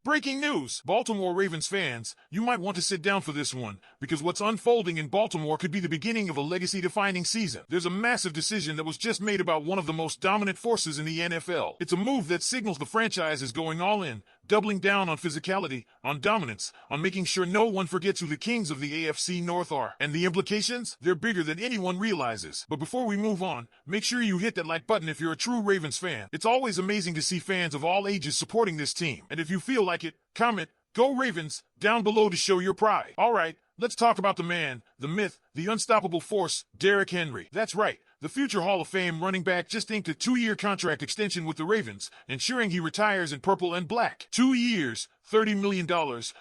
Breaking news! Baltimore Ravens fans, you might want to sit down for this one, because what's unfolding in Baltimore could be the beginning of a legacy-defining season. There's a massive decision that was just made about one of the most dominant forces in the NFL. It's a move that signals the franchise is going all in, doubling down on physicality, on dominance, on making sure no one forgets who the kings of the AFC North are. And the implications? They're bigger than anyone realizes. But before we move on, make sure you hit that like button if you're a true Ravens fan. It's always amazing to see fans of all ages supporting this team. And if you feel like it, comment, "Go Ravens," down below to show your pride. Alright, let's talk about the man, the myth, the unstoppable force, Derrick Henry. That's right. The future Hall of Fame running back just inked a 2-year contract extension with the Ravens, ensuring he retires in purple and black. 2 years, $30 million,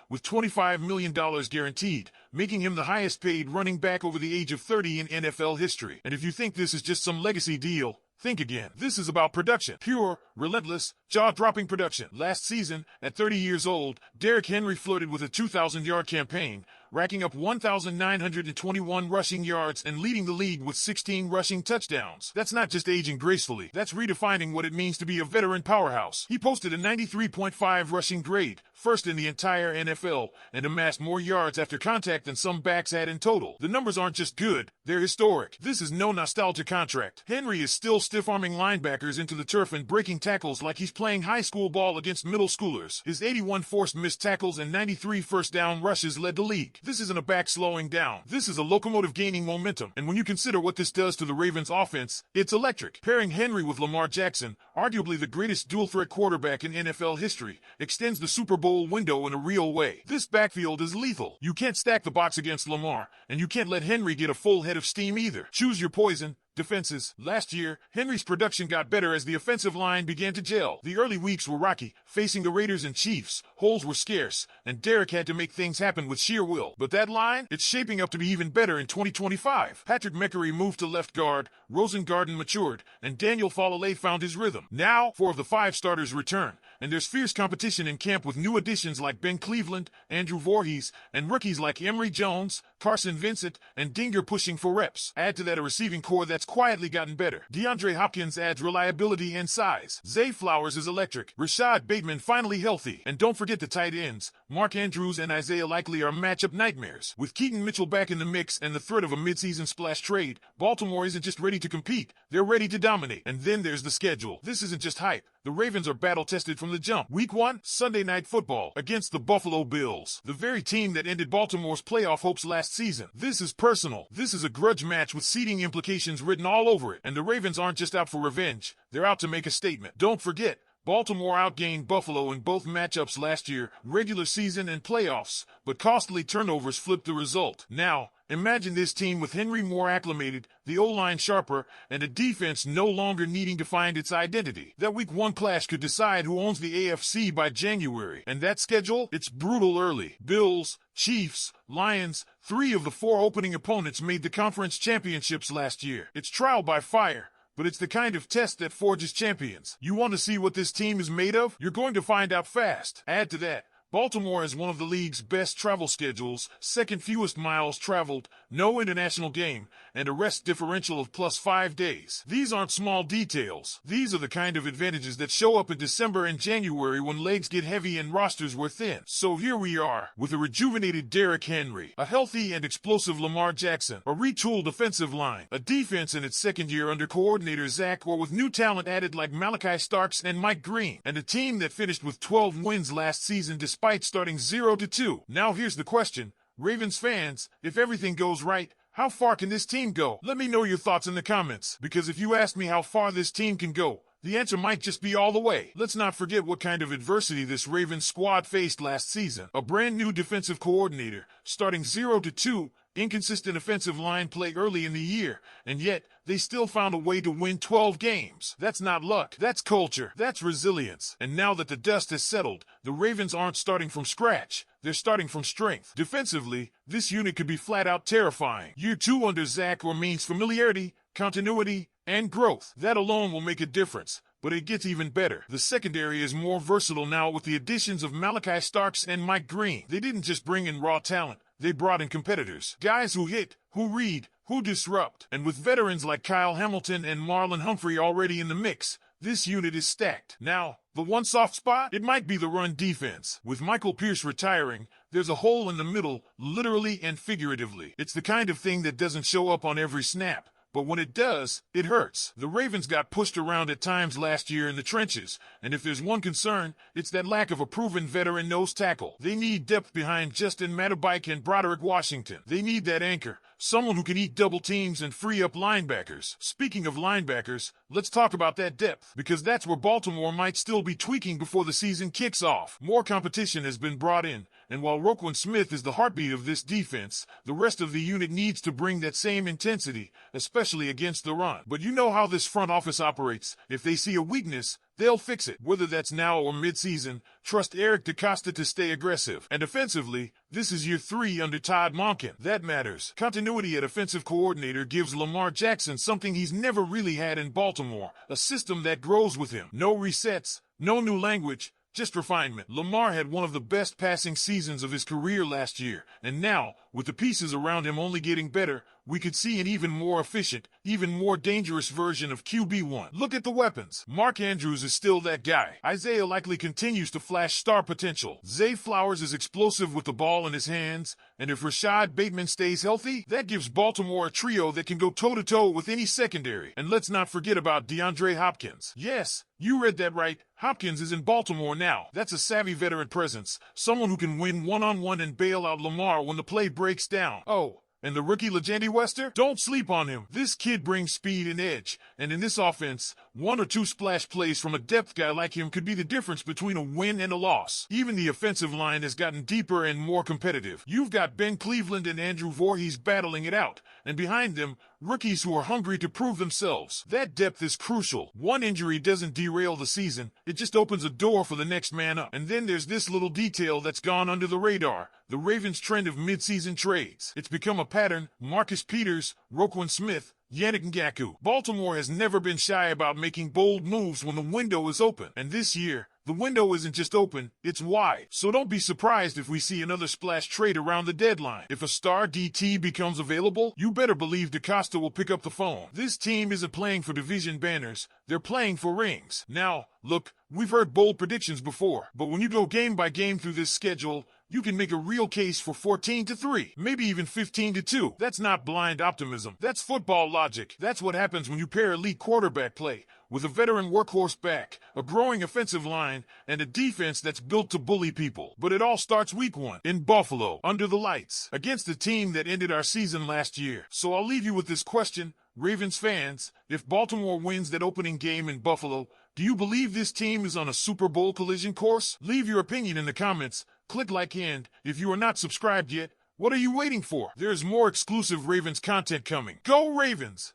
with $25 million guaranteed, making him the highest paid running back over the age of 30 in NFL history. And if you think this is just some legacy deal, think again. This is about production. Pure, relentless, jaw-dropping production. Last season, at 30 years old, Derrick Henry flirted with a 2,000-yard campaign, racking up 1,921 rushing yards and leading the league with 16 rushing touchdowns. That's not just aging gracefully. That's redefining what it means to be a veteran powerhouse. He posted a 93.5 rushing grade, first in the entire NFL, and amassed more yards after contact than some backs had in total. The numbers aren't just good, they're historic. This is no nostalgia contract. Henry is still stiff-arming linebackers into the turf and breaking tackles like he's playing high school ball against middle schoolers. His 81 forced missed tackles and 93 first down rushes led the league. This isn't a back slowing down. This is a locomotive gaining momentum. And when you consider what this does to the Ravens offense, it's electric. Pairing Henry with Lamar Jackson, arguably the greatest dual-threat quarterback in NFL history, extends the Super Bowl window in a real way. This backfield is lethal. You can't stack the box against Lamar, and you can't let Henry get a full head of steam either. Choose your poison. Defenses. Last year, Henry's production got better as the offensive line began to gel. The early weeks were rocky, facing the Raiders and Chiefs. Holes were scarce, and Derrick had to make things happen with sheer will. But that line, it's shaping up to be even better in 2025. Patrick McCrary moved to left guard, Rosengarten matured, and Daniel Falale found his rhythm. Now, 4 of the 5 starters return, and there's fierce competition in camp with new additions like Ben Cleveland, Andrew Voorhees, and rookies like Emory Jones, Carson Vincent, and Dinger pushing for reps. Add to that a receiving core that's quietly gotten better. DeAndre Hopkins adds reliability and size. Zay Flowers is electric. Rashad Bateman finally healthy. And don't forget the tight ends. Mark Andrews and Isaiah Likely are matchup nightmares. With Keaton Mitchell back in the mix and the threat of a midseason splash trade, Baltimore isn't just ready to compete, they're ready to dominate. And then there's the schedule. This isn't just hype. The Ravens are battle-tested from the jump. Week 1, Sunday Night Football, against the Buffalo Bills, the very team that ended Baltimore's playoff hopes last season. This is personal. This is a grudge match with seeding implications written all over it. And the Ravens aren't just out for revenge. They're out to make a statement. Don't forget, Baltimore outgained Buffalo in both matchups last year, regular season and playoffs, but costly turnovers flipped the result. Now, imagine this team with Henry more acclimated, the O-line sharper, and a defense no longer needing to find its identity. That Week 1 clash could decide who owns the AFC by January. And that schedule? It's brutal early. Bills, Chiefs, Lions, 3 of the 4 opening opponents made the conference championships last year. It's trial by fire, but it's the kind of test that forges champions. You want to see what this team is made of? You're going to find out fast. Add to that, Baltimore has one of the league's best travel schedules, second fewest miles traveled, no international game, and a rest differential of plus 5 days. These aren't small details. These are the kind of advantages that show up in December and January when legs get heavy and rosters were thin. So here we are, with a rejuvenated Derrick Henry, a healthy and explosive Lamar Jackson, a retooled offensive line, a defense in its second year under coordinator Zach Orr with new talent added like Malachi Starks and Mike Green, and a team that finished with 12 wins last season despite starting 0-2. Now here's the question. Ravens fans, if everything goes right, how far can this team go? Let me know your thoughts in the comments, because if you ask me how far this team can go, the answer might just be all the way. Let's not forget what kind of adversity this Ravens squad faced last season. A brand new defensive coordinator, starting 0-2, inconsistent offensive line play early in the year, and yet they still found a way to win 12 games. That's not luck. That's culture. That's resilience. And now that the dust has settled, the Ravens aren't starting from scratch. They're starting from strength. Defensively, this unit could be flat-out terrifying. Year 2 under Zach Orr means familiarity, continuity, and growth. That alone will make a difference. But it gets even better. The secondary is more versatile now with the additions of Malachi Starks and Mike Green. They didn't just bring in raw talent. They brought in competitors. Guys who hit, who read, who disrupt. And with veterans like Kyle Hamilton and Marlon Humphrey already in the mix, This unit is stacked. Now, the one soft spot? It might be the run defense. With Michael Pierce retiring, there's a hole in the middle, literally and figuratively. It's the kind of thing that doesn't show up on every snap, but when it does, it hurts. The Ravens got pushed around at times last year in the trenches, and if there's one concern, it's that lack of a proven veteran nose tackle. They need depth behind Justin Matabike and Broderick Washington. They need that anchor, someone who can eat double teams and free up linebackers. Speaking of linebackers, let's talk about that depth, because that's where Baltimore might still be tweaking before the season kicks off. More competition has been brought in, and while Roquan Smith is the heartbeat of this defense, the rest of the unit needs to bring that same intensity, especially against the run. But you know how this front office operates. If they see a weakness, they'll fix it. Whether that's now or mid-season, trust Eric DeCosta to stay aggressive. And offensively, this is year 3 under Todd Monken. That matters. Continuity at offensive coordinator gives Lamar Jackson something he's never really had in Baltimore, a system that grows with him. No resets, no new language, just refinement. Lamar had one of the best passing seasons of his career last year, and now, with the pieces around him only getting better, we could see an even more efficient, even more dangerous version of QB1. Look at the weapons. Mark Andrews is still that guy. Isaiah likely continues to flash star potential. Zay Flowers is explosive with the ball in his hands, and if Rashad Bateman stays healthy, that gives Baltimore a trio that can go toe-to-toe with any secondary. And let's not forget about DeAndre Hopkins. Yes, you read that right. Hopkins is in Baltimore now. That's a savvy veteran presence, someone who can win one-on-one and bail out Lamar when the play breaks down. Oh, and the rookie Lejendi Wester? Don't sleep on him. This kid brings speed and edge, and in this offense, 1 or 2 splash plays from a depth guy like him could be the difference between a win and a loss. Even the offensive line has gotten deeper and more competitive. You've got Ben Cleveland and Andrew Voorhees battling it out, and behind them, rookies who are hungry to prove themselves. That depth is crucial. One injury doesn't derail the season, it just opens a door for the next man up. And then there's this little detail that's gone under the radar, the Ravens' trend of mid-season trades. It's become a pattern. Marcus Peters, Roquan Smith, Yannick Ngakoue. Baltimore has never been shy about making bold moves when the window is open. And this year, the window isn't just open, it's wide. So don't be surprised if we see another splash trade around the deadline. If a star DT becomes available, you better believe DeCosta will pick up the phone. This team isn't playing for division banners, they're playing for rings. Now, look, we've heard bold predictions before, but when you go game by game through this schedule, you can make a real case for 14-3, maybe even 15-2. That's not blind optimism. That's football logic. That's what happens when you pair elite quarterback play with a veteran workhorse back, a growing offensive line, and a defense that's built to bully people. But it all starts week 1 in Buffalo, under the lights, against the team that ended our season last year. So I'll leave you with this question, Ravens fans. If Baltimore wins that opening game in Buffalo, do you believe this team is on a Super Bowl collision course? Leave your opinion in the comments. Click like, and if you are not subscribed yet, what are you waiting for? There's more exclusive Ravens content coming. Go Ravens!